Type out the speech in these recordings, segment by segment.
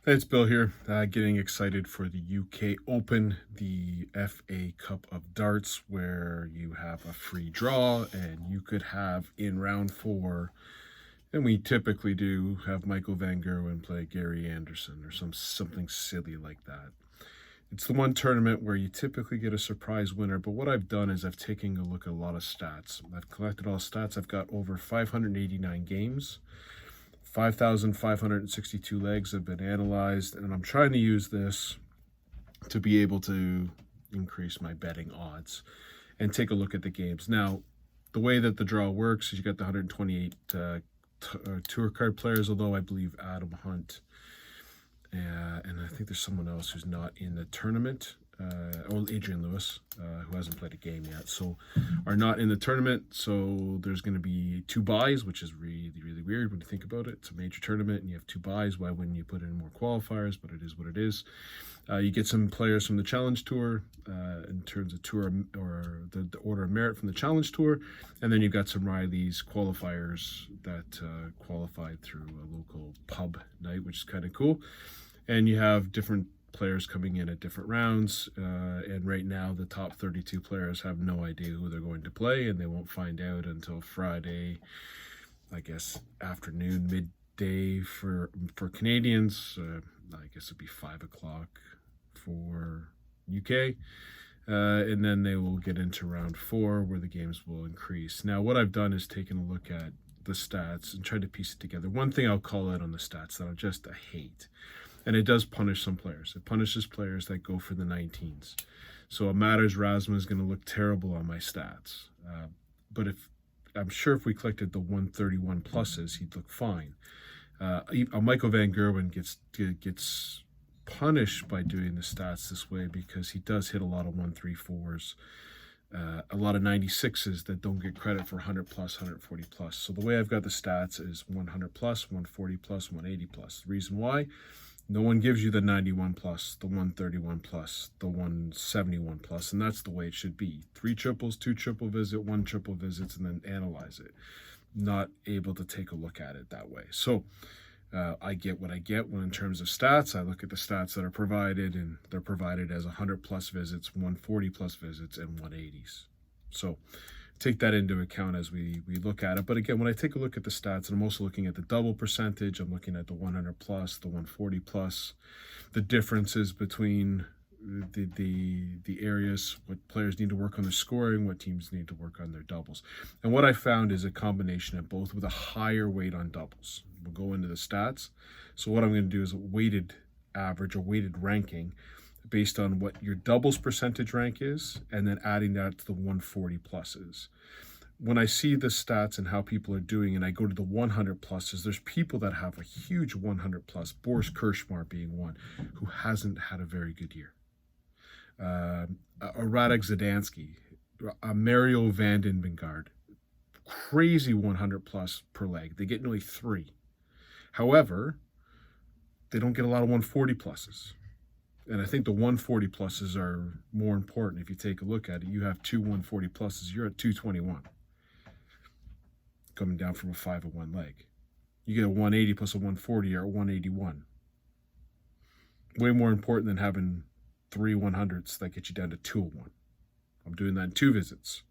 Hey, it's Bill here, getting excited for the UK Open, the FA Cup of Darts, where you have a free draw and you could have in round four, and we typically do have Michael Van Gerwen play Gary Anderson or something silly like that. It's the one tournament where you typically get a surprise winner, but what I've done is I've taken a look at a lot of stats. I've collected all stats. I've got over 589 games. 5,562 legs have been analyzed, and I'm trying to use this to be able to increase my betting odds and take a look at the games. Now, the way that the draw works is you got the 128 tour card players, although I believe Adam Hunt and I think there's someone else who's not in the tournament. Adrian Lewis, who hasn't played a game yet, so are not in the tournament. So there's going to be two buys, which is really, really weird when you think about it. It's a major tournament and you have two buys. Why wouldn't you put in more qualifiers? But it is what it is. You get some players from the Challenge Tour in terms of tour or the order of merit from the Challenge Tour. And then you've got some Riley's qualifiers that qualified through a local pub night, which is kind of cool. And you have different players coming in at different rounds, and right now the top 32 players have no idea who they're going to play, and they won't find out until Friday, I guess afternoon, midday for Canadians. I guess it'd be 5 o'clock for UK, and then they will get into round four where the games will increase. Now what I've done is taken a look at the stats and tried to piece it together. One thing I'll call out on the stats that I hate, and it does punish some players. It punishes players that go for the 19s. So a Matters Rasma is going to look terrible on my stats. But I'm sure if we collected the 131 pluses, he'd look fine. Michael Van Gerwen gets punished by doing the stats this way because he does hit a lot of 134s, a lot of 96s that don't get credit for 100 plus, 140 plus. So the way I've got the stats is 100 plus, 140 plus, 180 plus. The reason why? No one gives you the 91 plus, the 131 plus, the 171 plus, and that's the way it should be. 3 triples, 2 triple visit, 1 triple visits, and then analyze it. Not able to take a look at it that way. So I get what I get when in terms of stats. I look at the stats that are provided, and they're provided as 100 plus visits, 140 plus visits, and 180s. So take that into account as we look at it. But again, when I take a look at the stats, and I'm also looking at the double percentage, I'm looking at the 100 plus, the 140 plus, the differences between the areas, what players need to work on their scoring, what teams need to work on their doubles. And what I found is a combination of both with a higher weight on doubles. We'll go into the stats. So what I'm going to do is a weighted average or weighted ranking based on what your doubles percentage rank is, and then adding that to the 140 pluses. When I see the stats and how people are doing, and I go to the 100 pluses, there's people that have a huge 100 plus, Boris Kirschmar being one, who hasn't had a very good year. A Radek Zdansky, a Mario Vanden Bengard, crazy 100 plus per leg. They get nearly 3. However, they don't get a lot of 140 pluses. And I think the 140 pluses are more important. If you take a look at it, you have 2 140 pluses, you're at 221. Coming down from a 5 of 1 leg. You get a 180 plus a 140, you're at 181. Way more important than having 3 100s that get you down to 201. I'm doing that in 2 visits.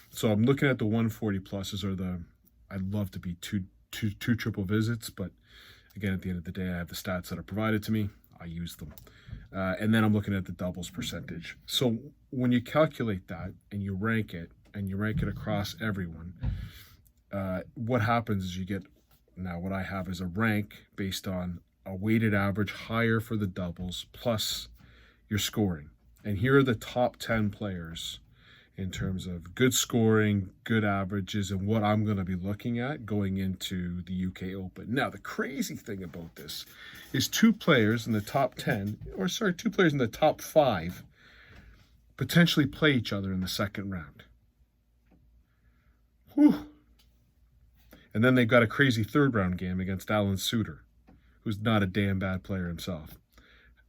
So I'm looking at the 140 pluses, or I'd love to be two triple visits, but again, at the end of the day, I have the stats that are provided to me. I use them. And then I'm looking at the doubles percentage. So when you calculate that and you rank it across everyone, what happens is you get, now what I have is a rank based on a weighted average higher for the doubles plus your scoring. And here are the top 10 players in terms of good scoring, good averages, and what I'm going to be looking at going into the UK Open. Now, the crazy thing about this is 2 players in the top 10, 2 players in the top 5 potentially play each other in the second round. Whew. And then they've got a crazy third round game against Alan Suter, who's not a damn bad player himself.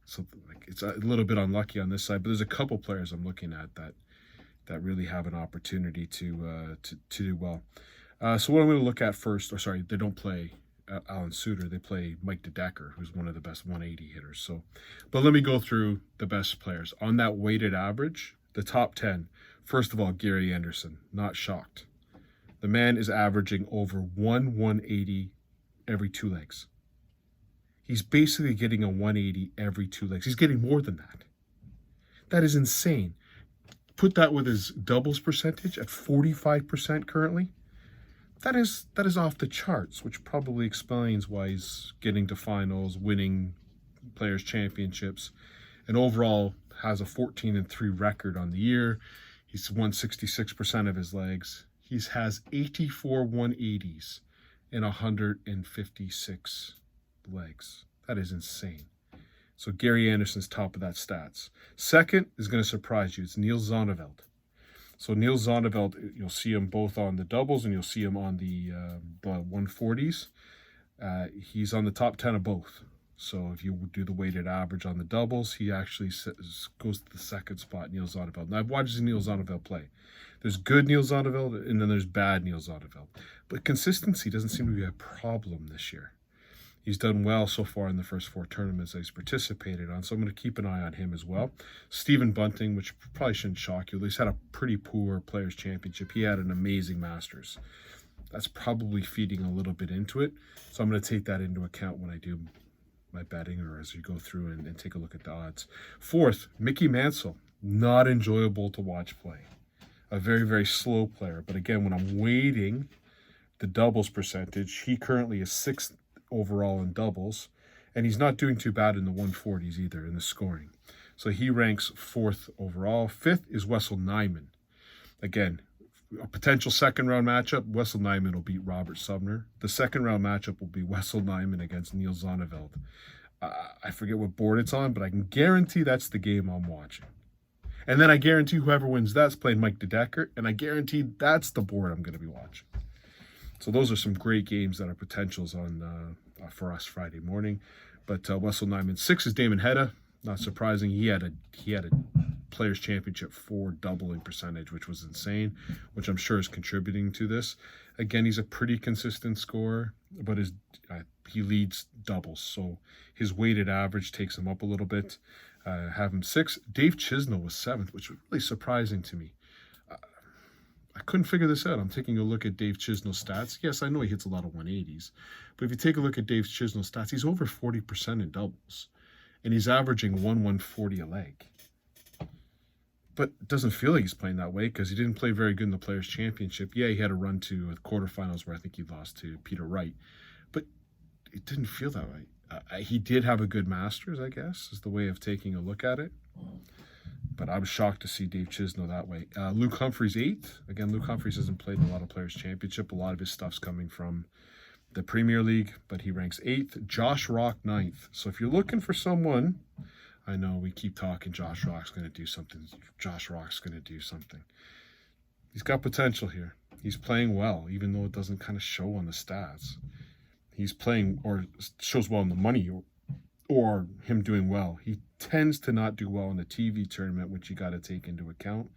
So it's a little bit unlucky on this side, but there's a couple players I'm looking at that really have an opportunity to do well. So what I'm going to look at first, they don't play Alan Suter. They play Mike DeDecker, who's one of the best 180 hitters. So, but let me go through the best players. On that weighted average, the top 10, first of all, Gary Anderson, not shocked. The man is averaging over 180 every 2 legs. He's basically getting a 180 every 2 legs. He's getting more than that. That is insane. Put that with his doubles percentage at 45% currently. That is off the charts, which probably explains why he's getting to finals, winning Players Championships, and overall has a 14-3 record on the year. He's won 66% of his legs. He has 84 180s in 156 legs. That is insane. So Gary Anderson's top of that stats. Second is going to surprise you. It's Niels Zonneveld. So Niels Zonneveld, you'll see him both on the doubles and you'll see him on the 140s. He's on the top 10 of both. So if you do the weighted average on the doubles, he actually goes to the second spot, Niels Zonneveld. Now, I've watched Niels Zonneveld play. There's good Niels Zonneveld, and then there's bad Niels Zonneveld. But consistency doesn't seem to be a problem this year. He's done well so far in the first 4 tournaments that he's participated on, so I'm going to keep an eye on him as well. Stephen Bunting, which probably shouldn't shock you, he's had a pretty poor Players' Championship. He had an amazing Masters. That's probably feeding a little bit into it, so I'm going to take that into account when I do my betting or as you go through and take a look at the odds. Fourth, Mickey Mansell. Not enjoyable to watch play. A very, very slow player. But again, when I'm weighting the doubles percentage, he currently is 6th overall in doubles, and he's not doing too bad in the 140s either in the scoring. So he ranks 4th overall. 5th is Wessel Nyman. Again, a potential second-round matchup, Wessel Nyman will beat Robert Sumner. The second-round matchup will be Wessel Nyman against Niels Zonneveld. I forget what board it's on, but I can guarantee that's the game I'm watching. And then I guarantee whoever wins that's playing Mike DeDecker, and I guarantee that's the board I'm going to be watching. So those are some great games that are potentials on for us Friday morning. But Wessel Nyman. 6 is Damon Hedda. Not surprising. He had a Players Championship 4 doubling percentage, which was insane, which I'm sure is contributing to this. Again, he's a pretty consistent scorer, but he leads doubles, so his weighted average takes him up a little bit. Have him 6. Dave Chisnell was 7th, which was really surprising to me. I couldn't figure this out. I'm taking a look at Dave Chisnell's stats. Yes, I know he hits a lot of 180s, but if you take a look at Dave Chisnell's stats, he's over 40% in doubles, and he's averaging 140 a leg. But it doesn't feel like he's playing that way because he didn't play very good in the Players' Championship. Yeah, he had a run to the quarterfinals where I think he lost to Peter Wright, but it didn't feel that way. He did have a good Masters, I guess, is the way of taking a look at it. But I was shocked to see Dave Chisnell that way. Luke Humphreys 8th. Again, Luke Humphreys hasn't played in a lot of Players' Championship. A lot of his stuff's coming from the Premier League, but he ranks 8th. Josh Rock 9th. So if you're looking for someone, I know we keep talking Josh Rock's going to do something. Josh Rock's going to do something. He's got potential here. He's playing well, even though it doesn't kind of show on the stats. He's playing, or shows well in the money, or him doing well. He tends to not do well in the TV tournament, which you got to take into account.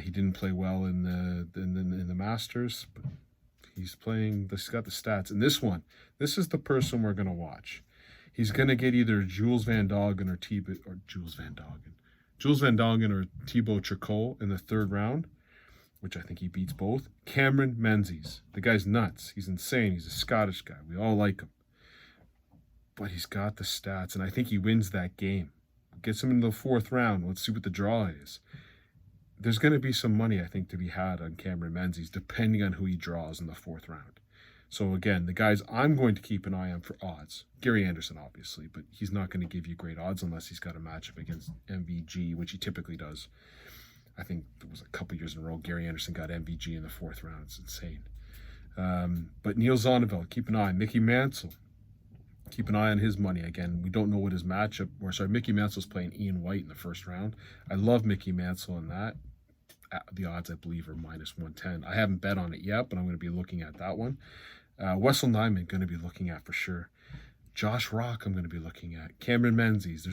He didn't play well in the Masters, but he's playing. He's got the stats. And this is the person we're going to watch. He's going to get either Jules Van Dongen or Jules Van Dongen or Thibaut Tricot in the 3rd round, which I think he beats both. Cameron Menzies. The guy's nuts. He's insane. He's a Scottish guy. We all like him. But he's got the stats, and I think he wins that game. Gets him into the 4th round. Let's see what the draw is. There's going to be some money, I think, to be had on Cameron Menzies, depending on who he draws in the 4th round. So again, the guys I'm going to keep an eye on for odds. Gary Anderson, obviously, but he's not going to give you great odds unless he's got a matchup against MVG, which he typically does. I think it was a couple years in a row, Gary Anderson got MVG in the 4th round. It's insane. But Niels Zonneveld, keep an eye. Mickey Mansell, keep an eye on his money. Again, we don't know what his matchup, Mickey Mansell's playing Ian White in the 1st round. I love Mickey Mansell in that. The odds, I believe, are -110. I haven't bet on it yet, but I'm going to be looking at that one. Wessel Nyman, going to be looking at for sure. Josh Rock, I'm going to be looking at. Cameron Menzies.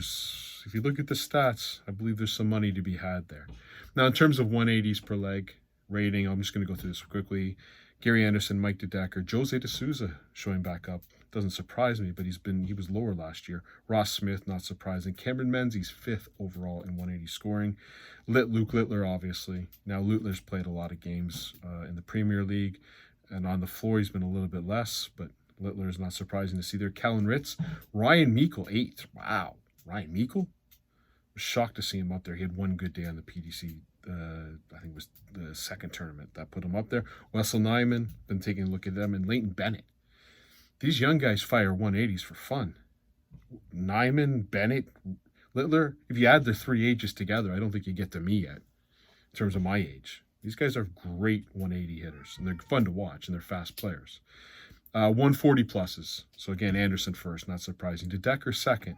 If you look at the stats, I believe there's some money to be had there. Now, in terms of 180s per leg rating, I'm just going to go through this quickly. Gary Anderson, Mike DeDecker, Jose D'Souza showing back up. Doesn't surprise me, but he was lower last year. Ross Smith, not surprising. Cameron Menzies, 5th overall in 180 scoring. Luke Littler, obviously. Now, Littler's played a lot of games in the Premier League, and on the floor he's been a little bit less, but Littler is not surprising to see there. Callan Ritz, Ryan Meikle, 8th. Wow, Ryan Meikle? Was shocked to see him up there. He had one good day on the PDC. I think it was the second tournament that put him up there. Wessel Nyman, been taking a look at them, and Leighton Bennett. These young guys fire 180s for fun. Nyman, Bennett, Littler, if you add the 3 ages together, I don't think you get to me yet in terms of my age. These guys are great 180 hitters, and they're fun to watch, and they're fast players. 140 pluses. So again, Anderson first, not surprising. DeDecker second.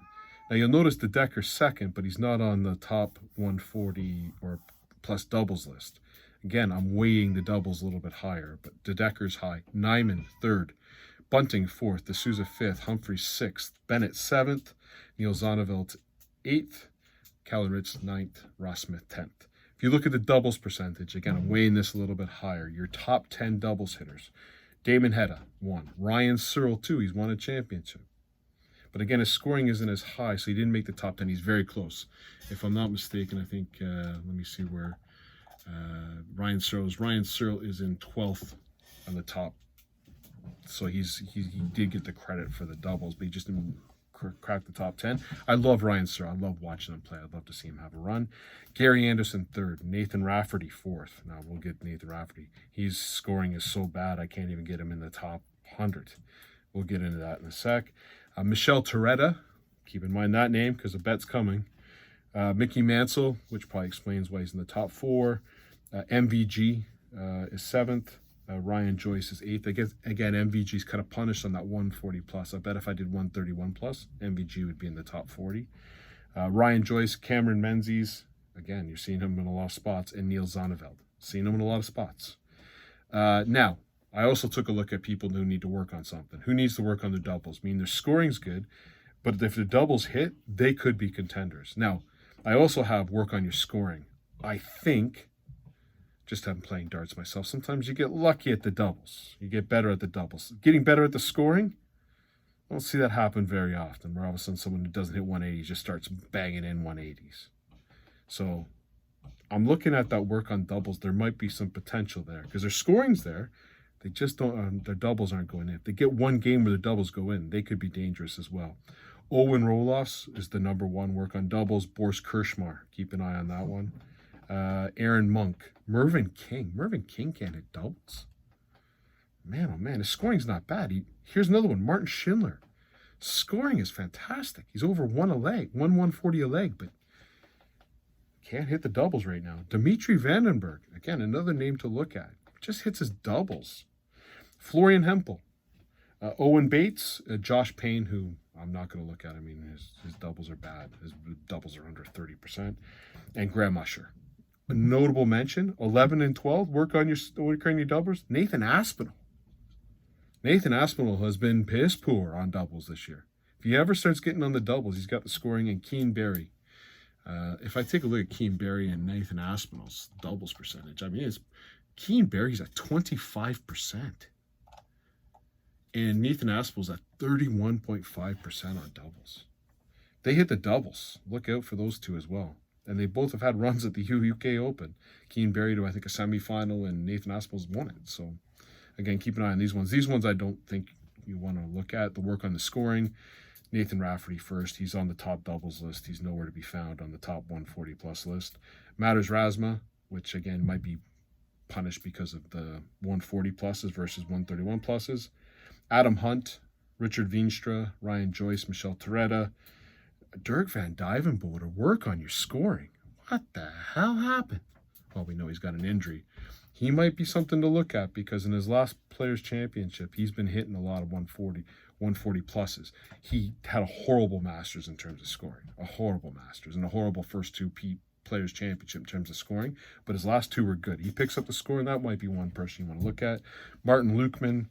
Now you'll notice DeDecker's second, but he's not on the top 140 or plus doubles list. Again, I'm weighting the doubles a little bit higher, but DeDecker's high. Nyman, 3rd. Bunting, 4th. D'Souza, 5th. Humphries, 6th. Bennett, 7th. Neil Zonneveld, 8th. Callan Ritz, 9th. Ross Smith, 10th. If you look at the doubles percentage, again, I'm weighing this a little bit higher. Your top 10 doubles hitters. Damon Hedda, 1. Ryan Searle, 2. He's won a championship. But again, his scoring isn't as high, so he didn't make the top 10. He's very close. If I'm not mistaken, I think, let me see where Ryan Searle is. Ryan Searle is in 12th on the top. So he did get the credit for the doubles, but he just didn't crack the top 10. I love Ryan Searle. I love watching him play. I'd love to see him have a run. Gary Anderson, 3rd. Nathan Rafferty, 4th. Now, we'll get Nathan Rafferty. His scoring is so bad, I can't even get him in the top 100. We'll get into that in a sec. Michelle Toretta, keep in mind that name because a bet's coming. Mickey Mansell, which probably explains why he's in the top 4. MVG is 7th. Ryan Joyce is 8th. I guess, again, MVG's kind of punished on that 140 plus. I bet if I did 131 plus, MVG would be in the top 40. Ryan Joyce, Cameron Menzies, again, you're seeing him in a lot of spots, and Neil Zonneveld, seeing him in a lot of spots. Now, I also took a look at people who need to work on something. Who needs to work on their doubles? I mean, their scoring's good, but if the doubles hit, they could be contenders. Now, I also have work on your scoring. I think, just haven't playing darts myself, sometimes you get lucky at the doubles. You get better at the doubles. Getting better at the scoring, I don't see that happen very often, where all of a sudden someone who doesn't hit 180 just starts banging in 180s. So I'm looking at that work on doubles. There might be some potential there because their scoring's there. They just don't, their doubles aren't going in. If they get one game where the doubles go in, they could be dangerous as well. Owen Roloffs is the number 1 work on doubles. Boris Kirschmar, keep an eye on that one. Aaron Monk. Mervyn King. Mervyn King can't hit doubles. Man, oh man, his scoring's not bad. Here's another one. Martin Schindler. Scoring is fantastic. He's over 140 a leg, but can't hit the doubles right now. Dimitri Vandenberg. Again, another name to look at. Just hits his doubles. Florian Hempel. Owen Bates. Josh Payne, who I'm not going to look at. I mean, his doubles are bad. His doubles are under 30%. And Graham Usher. A notable mention, 11 and 12, work on your doubles. Nathan Aspinall. Nathan Aspinall has been piss poor on doubles this year. If he ever starts getting on the doubles, he's got the scoring. And Keen Berry. If I take a look at Keen Berry and Nathan Aspinall's doubles percentage, I mean, Keen Berry's at 25%. And Nathan Aspinall's at 31.5% on doubles. They hit the doubles. Look out for those two as well. And they both have had runs at the UK Open. Keen Berry to, I think, a semifinal, and Nathan Aspinall's won it. So, again, keep an eye on these ones. These ones I don't think you want to look at. The work on the scoring. Nathan Rafferty first. He's on the top doubles list. He's nowhere to be found on the top 140-plus list. Matters Razma, which, again, might be punished because of the 140 pluses versus 131 pluses. Adam Hunt, Richard Veenstra, Ryan Joyce, Michelle Toretta, Dirk Van Dijvenbode to work on your scoring. What the hell happened? Well, we know he's got an injury. He might be something to look at because in his last Players' Championship, he's been hitting a lot of 140 pluses. He had a horrible Masters in terms of scoring. A horrible Masters and a horrible first 2 Players' Championship in terms of scoring. But his last 2 were good. He picks up the score, and that might be one person you want to look at. Martin Lukeman,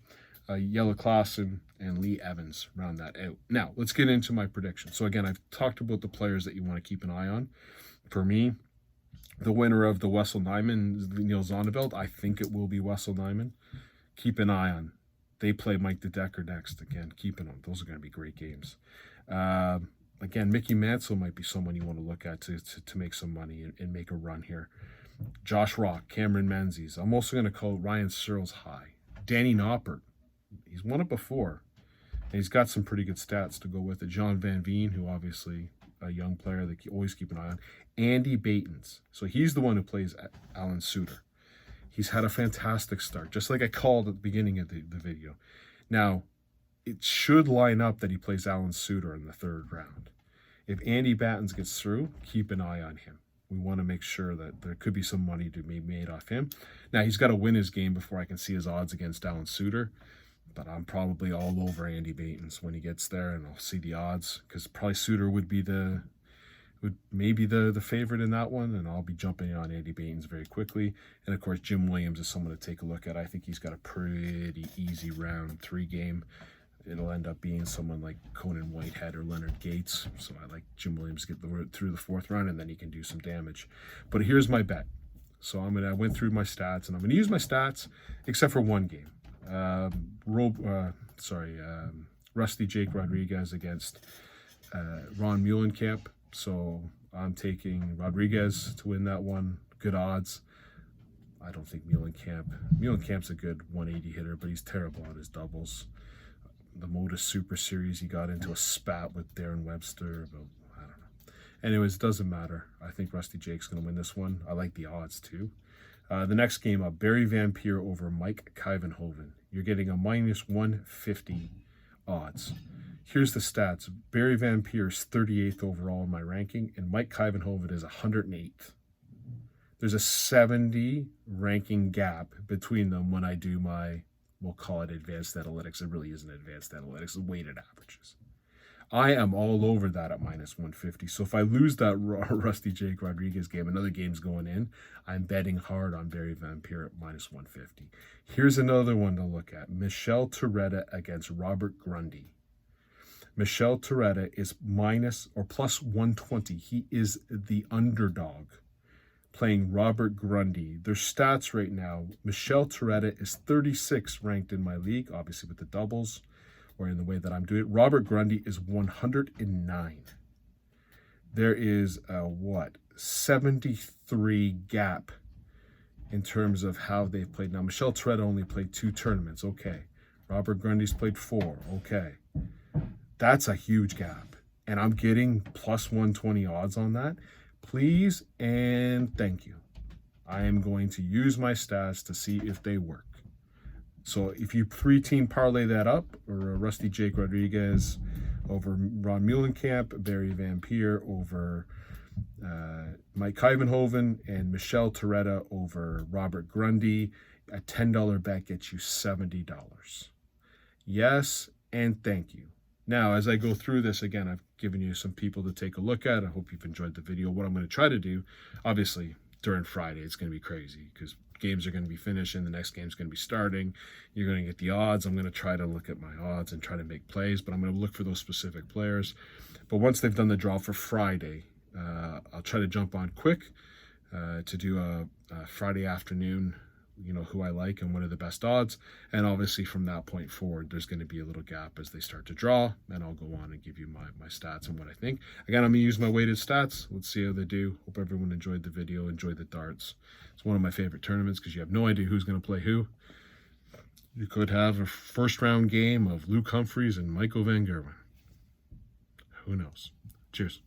Jelle Klaassen, and Lee Evans round that out. Now, let's get into my prediction. So again, I've talked about the players that you want to keep an eye on. For me, the winner of the Wessel Nyman is Neil Zonneveld. I think it will be Wessel Nyman keep an eye on. They play Mike DeDecker next. Again, keeping them. Those are going to be great games. Again, Mickey Mansell might be someone you want to look at to make some money and make a run here. Josh Rock, Cameron Menzies. I'm also going to call Ryan Searles high. Danny Noppert. He's won it before. And he's got some pretty good stats to go with it. John Van Veen, who obviously a young player that you always keep an eye on. Andy Batens. So he's the one who plays Alan Suter. He's had a fantastic start, just like I called at the beginning of the video. Now, it should line up that he plays Alan Suter in the third round. If Andy Batens gets through, keep an eye on him. We want to make sure that there could be some money to be made off him. Now, he's got to win his game before I can see his odds against Alan Suter. But I'm probably all over Andy Batens when he gets there, and I'll see the odds, because probably Suter would be maybe the favorite in that one, and I'll be jumping on Andy Batens very quickly. And of course, Jim Williams is someone to take a look at. I think he's got a pretty easy round 3 game. It'll end up being someone like Conan Whitehead or Leonard Gates. So I like Jim Williams to get through the 4th round, and then he can do some damage. But here's my bet. So I went through my stats, and I'm going to use my stats except for one game. Rusty Jake Rodriguez against Ron Muhlenkamp. So I'm taking Rodriguez to win that one. Good odds. I don't think Muhlenkamp's a good 180 hitter, but he's terrible on his doubles. The Modus Super Series, he got into a spat with Darren Webster, but I don't know. Anyways, it doesn't matter. I think Rusty Jake's going to win this one. I like the odds too. The next game up, Barry Vampire over Mike Kivenhoven. You're getting a minus 150 odds. Here's the stats. Barry Vampire is 38th overall in my ranking, and Mike Kivenhoven is 108th. There's a 70 ranking gap between them when I do my, we'll call it advanced analytics. It really isn't advanced analytics, it's weighted averages. I am all over that at minus 150. So if I lose that Rusty Jake Rodriguez game, another game's going in, I'm betting hard on Barry Vampire at minus 150. Here's another one to look at. Michel Toretta against Robert Grundy. Michel Toretta is minus or plus 120. He is the underdog playing Robert Grundy. Their stats right now, Michel Toretta is 36 ranked in my league, obviously with the doubles, or in the way that I'm doing it. Robert Grundy is 109. There is a 73 gap in terms of how they've played. Now, Michel Toretta only played 2 tournaments. Okay. Robert Grundy's played 4. Okay. That's a huge gap. And I'm getting plus 120 odds on that. Please and thank you. I am going to use my stats to see if they work. So if you 3-team parlay that up, or a Rusty Jake Rodriguez over Ron Muhlenkamp, Barry Vampire over Mike Kivenhoven, and Michel Toretta over Robert Grundy, a $10 bet gets you $70. Yes, and thank you. Now, as I go through this, again, I've given you some people to take a look at. I hope you've enjoyed the video. What I'm going to try to do, obviously, during Friday, it's going to be crazy because games are going to be finishing. The next game's going to be starting. You're going to get the odds. I'm going to try to look at my odds and try to make plays, but I'm going to look for those specific players. But once they've done the draw for Friday, I'll try to jump on quick to do a Friday afternoon, who I like and what are the best odds. And obviously from that point forward, there's going to be a little gap as they start to draw, and I'll go on and give you my stats and what I think. Again, I'm going to use my weighted stats. Let's see how they do. Hope everyone enjoyed the video, enjoyed the darts. It's one of my favorite tournaments because you have no idea who's going to play who. You could have a first round game of Luke Humphreys and Michael Van Gerwen. Who knows? Cheers.